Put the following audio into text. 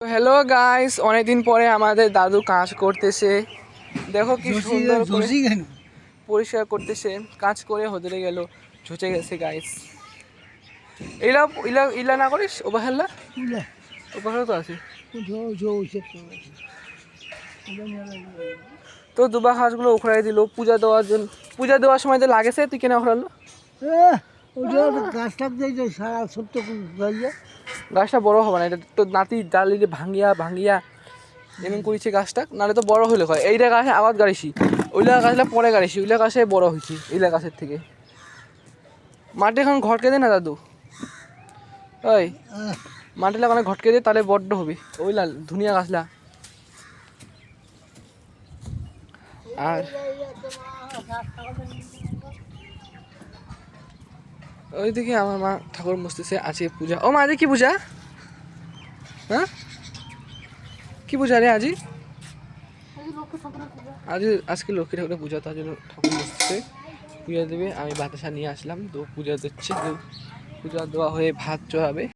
Hello guys, অনেকদিন পরে আমাদের দাদু কাজ করতেছে। দেখো কি সুন্দর করে পরিষ্কার করতেছে। কাজ করে হতে গেল, ঝুঁচে গেছে গাইস। ইলা ইলা ইলা না করিস ওবাহেলা ওবাহেলা তো আছে তো দুবা ঘাসগুলো উখড়াই দিল পূজা দেওয়ার জন্য। পূজা দেওয়ার সময় যে লাগেছে তুই কেন উখড়ালো? গাছটা বড় হবে না, এটা তো নাতি ডালি ভাঙিয়া ভাঙিয়া এমন করেছে গাছটা, নাহলে তো বড় হইলে হয়। এইটা গাছে আবাদ গাড়িছি, ওইলা গাছটা পরে গাড়িছি, ওইলা গাছে বড় হয়েছি এইলা গাছের থেকে। মাটি এখন ঘটকে দে না দাদু, ওই মাটিলা মানে ঘটকে দে, তাহলে বড্ড হবে ওইলা ধুনিয়া গাছলা। আর ওইদিকে আমার মা ঠাকুর মুছতেছে, আছে পূজা। ও মা, আজ কি পূজা? হ্যাঁ, কি পূজা রে আজি? আজকে লক্ষ্মী ঠাকুরের পূজা, তার জন্য ঠাকুর বসছে, পূজা দেবে। আমি বাতাসা নিয়ে আসলাম, তো পূজা দিচ্ছে, পূজা দেওয়া হয়ে ভাত চড়াবে।